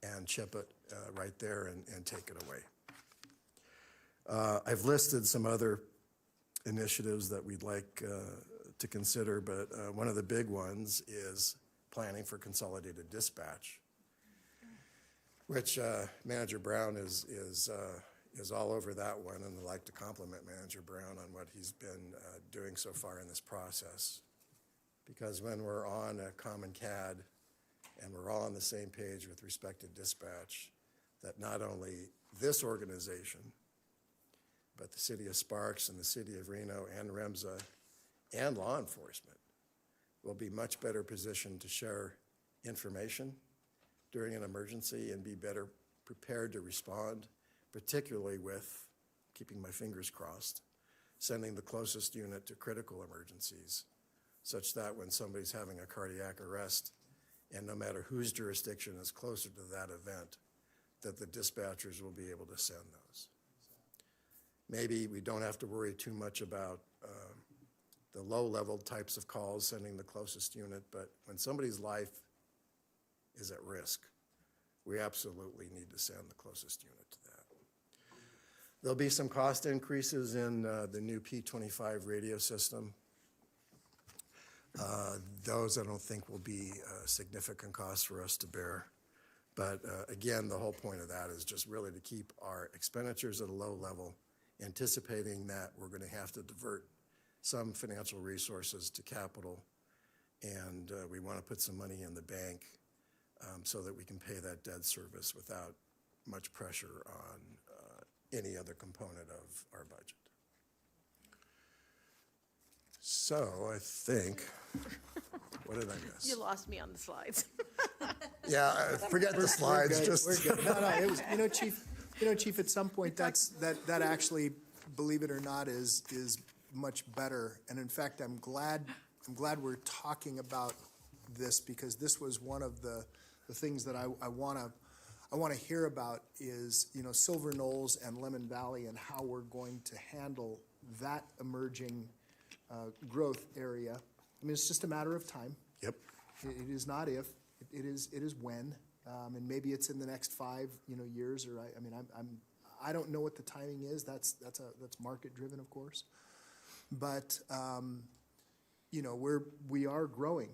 and chip it right there and take it away. I've listed some other initiatives that we'd like to consider, but one of the big ones is planning for consolidated dispatch, which Manager Brown is all over that one, and I'd like to compliment Manager Brown on what he's been doing so far in this process. Because when we're on a common CAD and we're all on the same page with respect to dispatch, that not only this organization, but the city of Sparks and the city of Reno and REMSA and law enforcement will be much better positioned to share information during an emergency and be better prepared to respond, particularly with, keeping my fingers crossed, sending the closest unit to critical emergencies, such that when somebody's having a cardiac arrest, and no matter whose jurisdiction is closer to that event, that the dispatchers will be able to send those. Maybe we don't have to worry too much about the low-level types of calls, sending the closest unit, but when somebody's life is at risk, we absolutely need to send the closest unit to that. There'll be some cost increases in the new P25 radio system. Those I don't think will be significant costs for us to bear. But again, the whole point of that is just really to keep our expenditures at a low level, anticipating that we're going to have to divert some financial resources to capital, and we want to put some money in the bank so that we can pay that debt service without much pressure on any other component of our budget. So I think, what did I miss? You lost me on the slides. Yeah, forget the slides, We're just. good. No, it was, Chief, at some point, that actually, believe it or not, is much better. And in fact, I'm glad we're talking about this, because this was one of the things that I want to hear about is, Silver Knolls and Lemon Valley and how we're going to handle that emerging growth area. I mean, it's just a matter of time. Yep. It is not if, it is when, and maybe it's in the next 5 years. Or I don't know what the timing is. That's market driven, of course. But we are growing.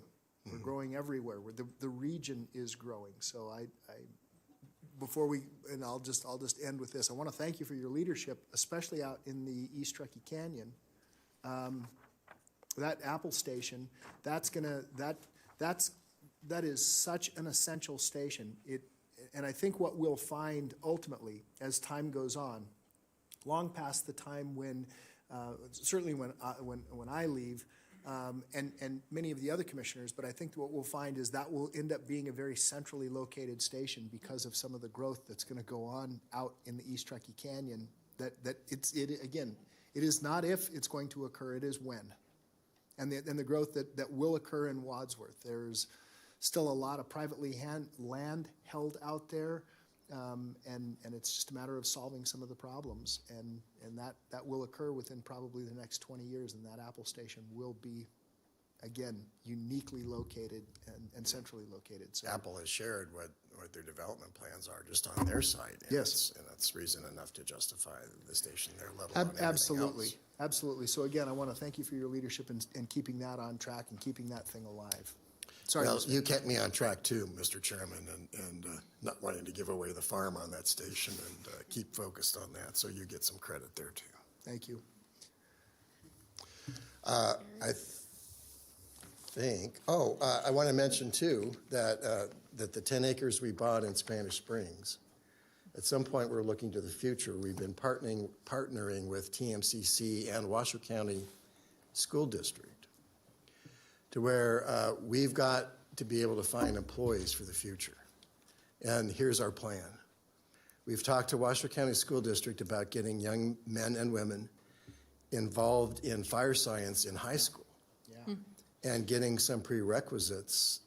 We're growing everywhere. The region is growing. So before we, and I'll just end with this. I want to thank you for your leadership, especially out in the East Truckee Canyon. That Apple station, that is such an essential station. And I think what we'll find ultimately as time goes on, long past the time when, certainly when I leave, and many of the other commissioners, but I think what we'll find is that will end up being a very centrally located station because of some of the growth that's going to go on out in the East Truckee Canyon. Again, it is not if it's going to occur, it is when. And the growth that will occur in Wadsworth. There's still a lot of privately land held out there, and it's just a matter of solving some of the problems. And that will occur within probably the next 20 years, and that Apple station will be, again, uniquely located and centrally located. So Apple has shared what their development plans are just on their site. And yes. That's reason enough to justify the station there, let alone everything absolutely. else. Absolutely. So again, I want to thank you for your leadership and keeping that on track and keeping that thing alive. Sorry. Well, you kept me on track too, Mr. Chairman, and not wanting to give away the farm on that station, and keep focused on that, so you get some credit there too. Thank you. I want to mention too that the 10 acres we bought in Spanish Springs, at some point we're looking to the future. We've been partnering with TMCC and Washoe County School District to where we've got to be able to find employees for the future. And here's our plan. We've talked to Washoe County School District about getting young men and women involved in fire science in high school. Yeah. And getting some prerequisites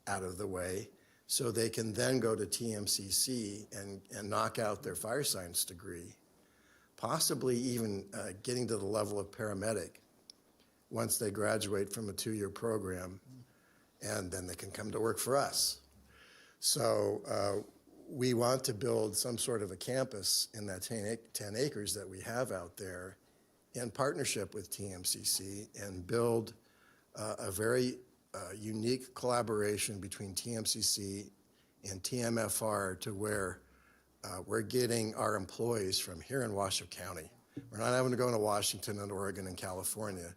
out of the way so they can then go to TMCC and knock out their fire science degree, possibly even getting to the level of paramedic once they graduate from a 2-year program, and then they can come to work for us. So we want to build some sort of a campus in that 10 acres that we have out there in partnership with TMCC and build a very unique collaboration between TMCC and TMFR to where we're getting our employees from here in Washoe County. We're not having to go to Washington and Oregon and California.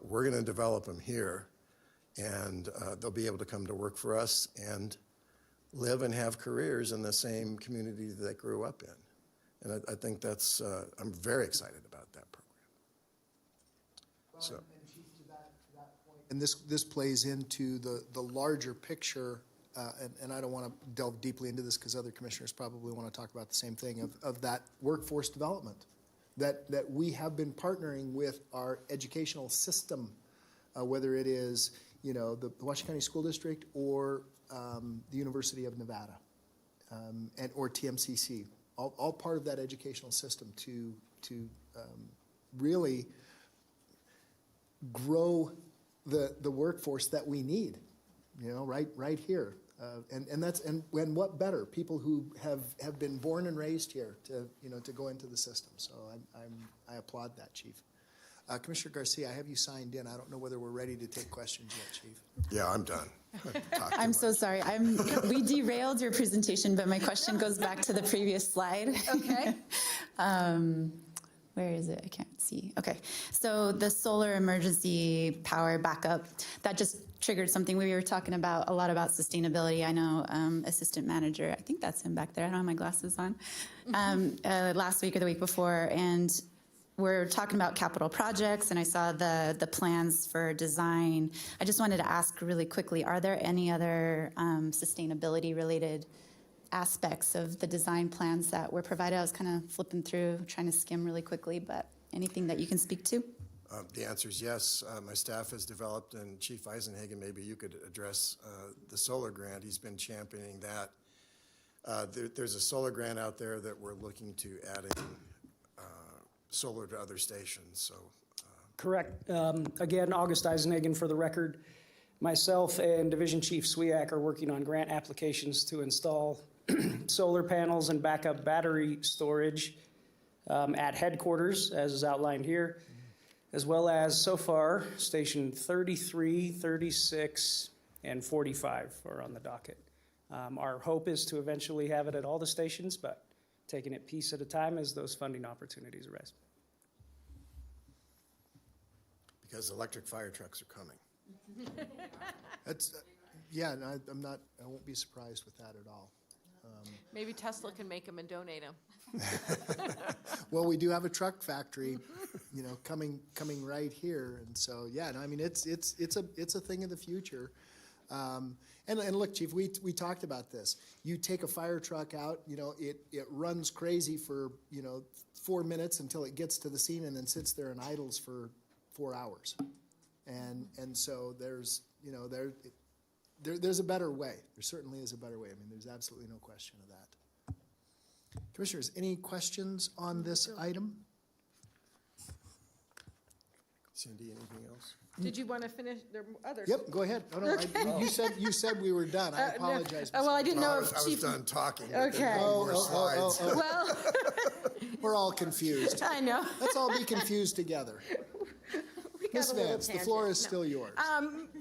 We're going to develop them here, and they'll be able to come to work for us and live and have careers in the same community that they grew up in. And I think that's, I'm very excited about that program. So. And this plays into the larger picture, and I don't want to delve deeply into this because other commissioners probably want to talk about the same thing, of that workforce development, that we have been partnering with our educational system, whether it is the Washoe County School District or the University of Nevada, or TMCC, all part of that educational system to really grow the workforce that we need, right here, and what better people who have been born and raised here to go into the system. So I applaud that, Chief. Commissioner Garcia, I have you signed in. I don't know whether we're ready to take questions yet, Chief. Yeah, I'm done. I'm so sorry. We derailed your presentation, but my question goes back to the previous slide. Okay. Where is it? I can't see. Okay. So the solar emergency power backup, that just triggered something. We were talking about a lot about sustainability. I know assistant manager, I think that's him back there. I don't have my glasses on. Last week or the week before. And we're talking about capital projects, and I saw the plans for design. I just wanted to ask really quickly, are there any other sustainability-related aspects of the design plans that were provided? I was kind of flipping through, trying to skim really quickly, but anything that you can speak to? The answer is yes. My staff has developed, and Chief Eisenhagen, maybe you could address the solar grant. He's been championing that. There's a solar grant out there that we're looking to add in solar to other stations, so. Correct. Again, August Eisenhagen for the record. Myself and Division Chief Swiak are working on grant applications to install solar panels and backup battery storage at headquarters, as is outlined here, as well as so far, Station 33, 36, and 45 are on the docket. Our hope is to eventually have it at all the stations, but taking it piece at a time as those funding opportunities arise. Because electric fire trucks are coming. That's, yeah, and I won't be surprised with that at all. Maybe Tesla can make them and donate them. Well, we do have a truck factory, you know, coming right here, and so, yeah, no, I mean, it's a thing of the future. And look, Chief, we talked about this. You take a fire truck out, you know, it runs crazy for, you know, 4 minutes until it gets to the scene and then sits there and idles for 4 hours. And so there's, you know, there's a better way. There certainly is a better way. I mean, there's absolutely no question of that. Commissioners, any questions on this item? Cindy, anything else? Did you want to finish? There are others. Yep, go ahead. Oh, no, you said we were done. I apologize. Well, I didn't know if I was Chief. done talking. Okay. More slides. Well, We're all confused. I know. Let's all be confused together. Ms. Vance, the floor is still yours.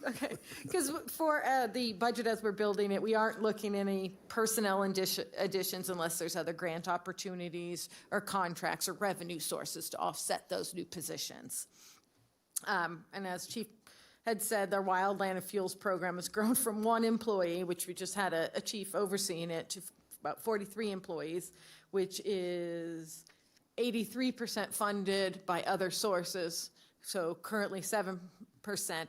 Okay, because for the budget as we're building it, we aren't looking at any personnel additions unless there's other grant opportunities or contracts or revenue sources to offset those new positions. And as Chief had said, their wildland and fuels program has grown from 1 employee, which we just had a chief overseeing it, to about 43 employees, which is 83% funded by other sources. So currently 7%,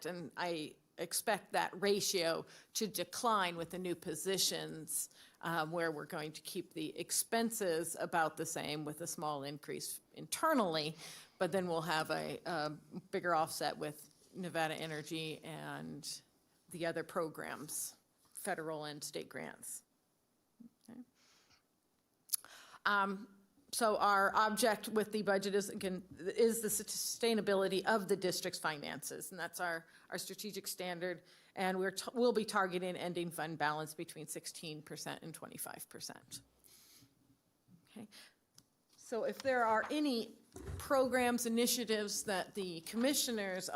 and I expect that ratio to decline with the new positions, where we're going to keep the expenses about the same with a small increase internally, but then we'll have a bigger offset with Nevada Energy and the other programs, federal and state grants. Okay. So our object with the budget is, again, is the sustainability of the district's finances, and that's our strategic standard, and we'll be targeting ending fund balance between 16% and 25%. Okay. So if there are any programs, initiatives that the commissioners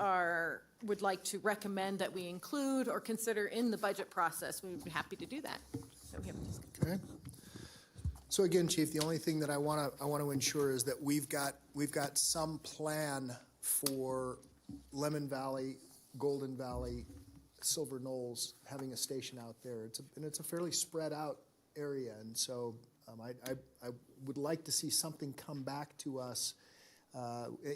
would like to recommend that we include or consider in the budget process, we would be happy to do that. So we have Okay. So again, Chief, the only thing that I want to ensure is that we've got some plan for Lemon Valley, Golden Valley, Silver Knolls having a station out there. It's a fairly spread out area, and so I would like to see something come back to us,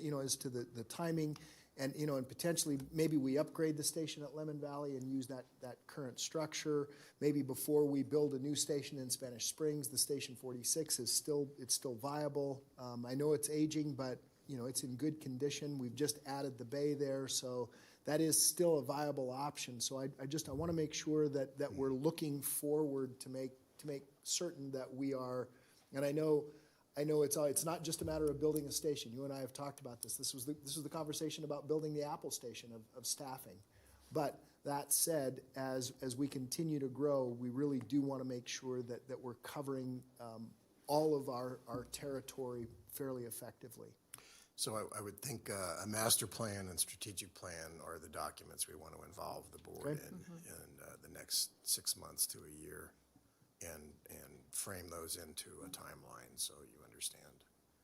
you know, as to the timing. And, you know, and potentially maybe we upgrade the station at Lemon Valley and use that current structure. Maybe before we build a new station in Spanish Springs, the Station 46 is still viable. I know it's aging, but, you know, it's in good condition. We've just added the bay there, so that is still a viable option. So I want to make sure that we're looking forward to make certain that we are, and I know it's not just a matter of building a station. You and I have talked about this. This was the conversation about building the Apple station of staffing. But that said, as we continue to grow, we really do want to make sure that we're covering all of our territory fairly effectively. So I would think a master plan and strategic plan are the documents we want to involve the board in the next 6 months to a year, and frame those into a timeline so you understand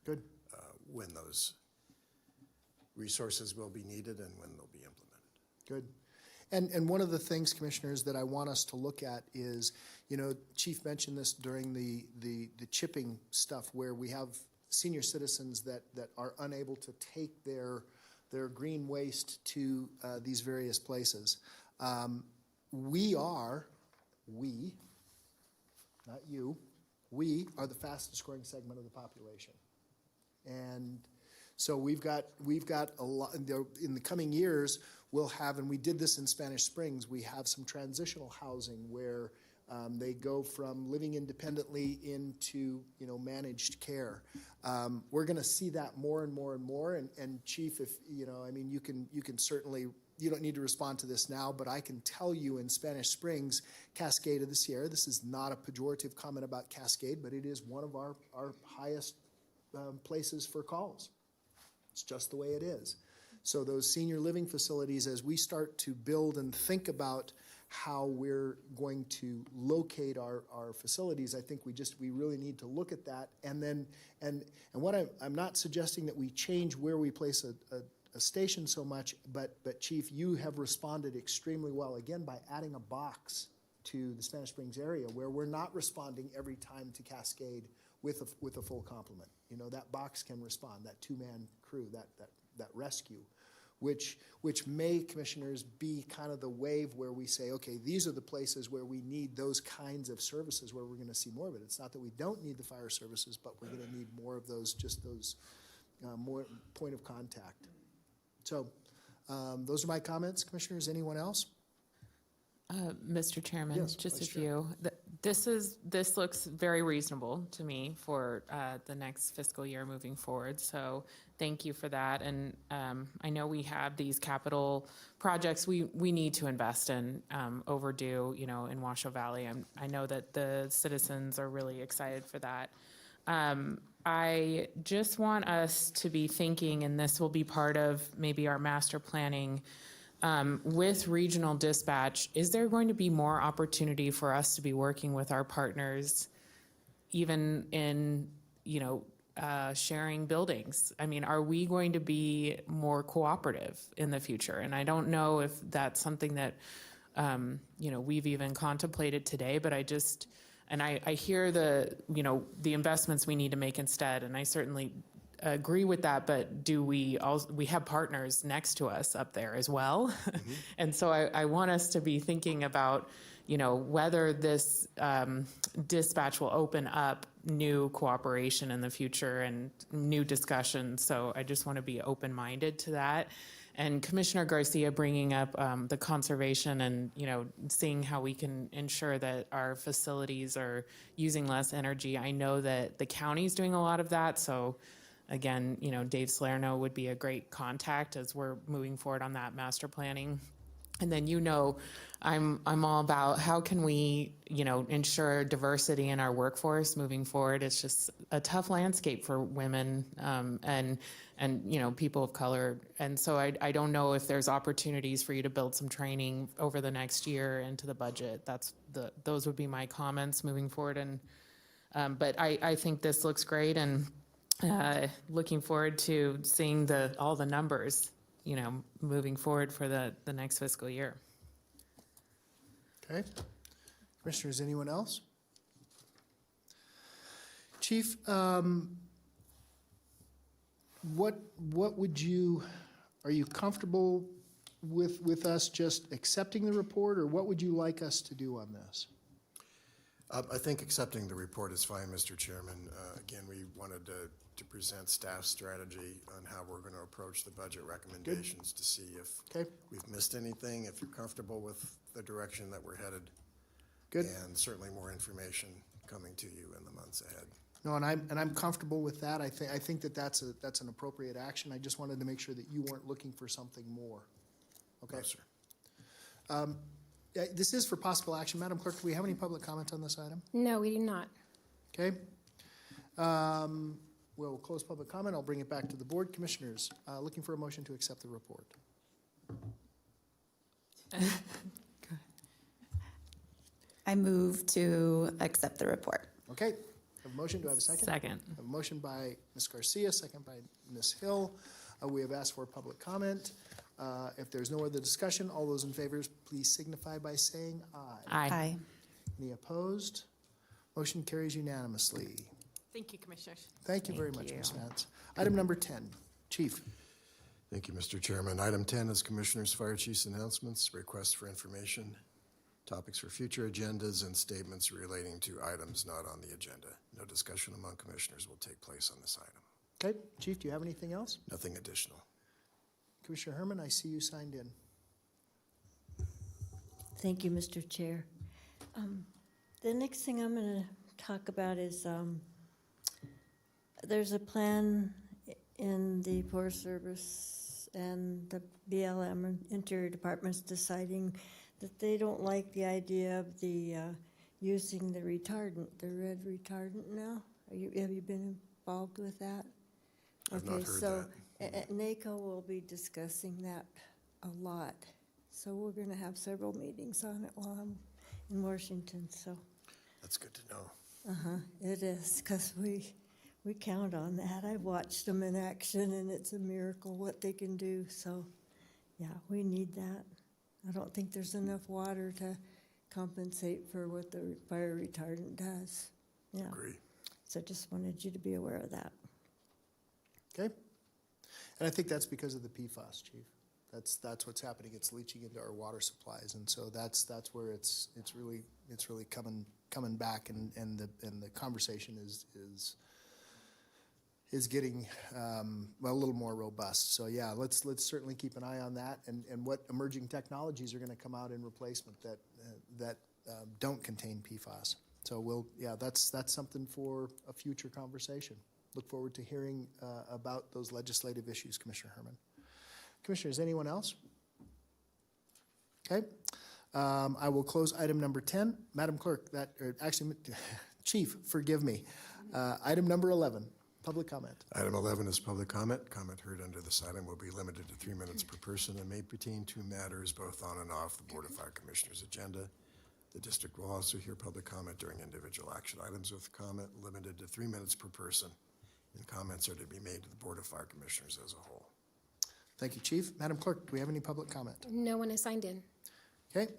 Good. When those resources will be needed and when they'll be implemented. Good. And one of the things, commissioners, that I want us to look at is, you know, Chief mentioned this during the chipping stuff, where we have senior citizens that are unable to take their green waste to these various places. We, not you, we are the fastest growing segment of the population. And so we've got a lot, in the coming years, we'll have, and we did this in Spanish Springs, we have some transitional housing where they go from living independently into, managed care. We're going to see that more and more and more. And Chief, if you can certainly, you don't need to respond to this now, but I can tell you in Spanish Springs, Cascade of the Sierra. This is not a pejorative comment about Cascade, but it is one of our highest places for calls. It's just the way it is. So those senior living facilities, as we start to build and think about how we're going to locate our facilities, I think we really need to look at that. And then, and what I'm not suggesting that we change where we place a station so much, but Chief, you have responded extremely well, again, by adding a box to the Spanish Springs area where we're not responding every time to Cascade with a full complement. That box can respond, that two-man crew, that rescue, which may, commissioners, be kind of the wave where we say, okay, these are the places where we need those kinds of services, where we're going to see more of it. It's not that we don't need the fire services, but we're going to need more of those, just those more point of contact. So those are my comments, commissioners. Anyone else? Mr. Chairman, Yes, just a Vice Chair. few. This looks very reasonable to me for the next fiscal year moving forward. So thank you for that. And I know we have these capital projects we need to invest in, overdue, in Washoe Valley. I know that the citizens are really excited for that. I just want us to be thinking, and this will be part of maybe our master planning, with regional dispatch, is there going to be more opportunity for us to be working with our partners, even in, sharing buildings? I mean, are we going to be more cooperative in the future? And I don't know if that's something that, we've even contemplated today, but I hear the investments we need to make instead, and I certainly agree with that, but do we have partners next to us up there as well? Mm-hmm. And so I want us to be thinking about, whether this dispatch will open up new cooperation in the future and new discussions. So I just want to be open-minded to that. And Commissioner Garcia bringing up the conservation and, seeing how we can ensure that our facilities are using less energy. I know that the county's doing a lot of that, so again, Dave Salerno would be a great contact as we're moving forward on that master planning. And then, I'm all about how can we, ensure diversity in our workforce moving forward. It's just a tough landscape for women and people of color. And so I don't know if there's opportunities for you to build some training over the next year into the budget. Those would be my comments moving forward. And but I think this looks great, and looking forward to seeing all the numbers, moving forward for the next fiscal year. Okay. Commissioners, anyone else? Chief, what are you comfortable with us just accepting the report, or what would you like us to do on this? I think accepting the report is fine, Mr. Chairman. Again, we wanted to present staff strategy on how we're going to approach the budget recommendations. Good. To see if we've missed anything, if you're comfortable with the direction that we're headed. Good. And certainly more information coming to you in the months ahead. No, and I'm comfortable with that. I think that's an appropriate action. I just wanted to make sure that you weren't looking for something more. Okay. No, sir. This is for possible action. Madam Clerk, do we have any public comment on this item? No, we do not. Okay. We'll close public comment. I'll bring it back to the board. Commissioners, looking for a motion to accept the report. I move to accept the report. Okay. Have a motion. Do I have a second? Second. I have a motion by Ms. Garcia, second by Ms. Hill. We have asked for public comment. If there's no other discussion, all those in favor, please signify by saying aye. Aye. Aye. Any opposed? Motion carries unanimously. Thank you, Commissioners. Thank you very much, Ms. Vance. Item number 10, Chief. Thank you, Mr. Chairman. Item 10 is Commissioners, Fire Chiefs announcements, requests for information, topics for future agendas, and statements relating to items not on the agenda. No discussion among commissioners will take place on this item. Okay, Chief, do you have anything else? Nothing additional. Commissioner Herman, I see you signed in. Thank you, Mr. Chair. The next thing I'm going to talk about is there's a plan in the Forest Service and the BLM and Interior Departments deciding that they don't like the idea of the using the retardant, the red retardant now. Have you been involved with that? I've not heard that. NACO will be discussing that a lot. So we're going to have several meetings on it while I'm in Washington, so. That's good to know. It is, because we count on that. I've watched them in action, and it's a miracle what they can do. So, yeah, we need that. I don't think there's enough water to compensate for what the fire retardant does. Yeah. Agree. So just wanted you to be aware of that. Okay? And I think that's because of the PFAS, Chief. That's what's happening. It's leaching into our water supplies, and so that's where it's really coming back, and the conversation is getting a little more robust. So yeah, let's certainly keep an eye on that, and what emerging technologies are going to come out in replacement that don't contain PFAS. So that's something for a future conversation. Look forward to hearing about those legislative issues, Commissioner Herman. Commissioners, anyone else? Okay. I will close item number 10. Madam Clerk, Chief, forgive me. Item number 11, public comment. Item 11 is public comment. Comment heard under this item will be limited to 3 minutes per person and may pertain to matters both on and off the Board of Fire Commissioners' agenda. The district will also hear public comment during individual action items with comment limited to 3 minutes per person, and comments are to be made to the Board of Fire Commissioners as a whole. Thank you, Chief. Madam Clerk, do we have any public comment? No one is signed in. Okay.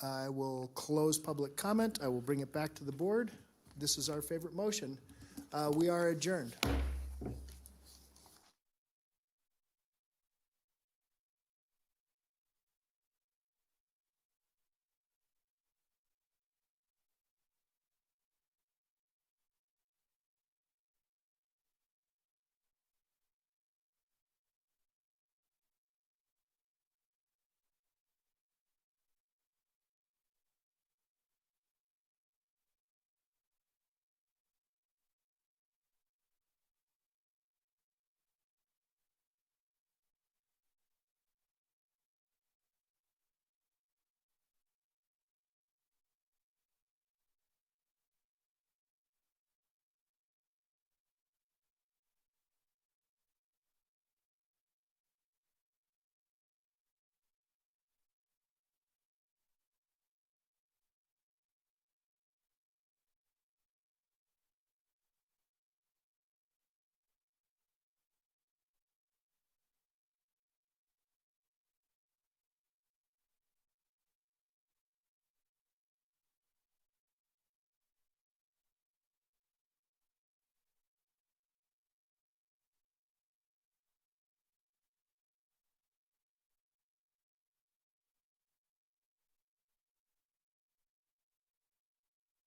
I will close public comment. I will bring it back to the board. This is our favorite motion. We are adjourned.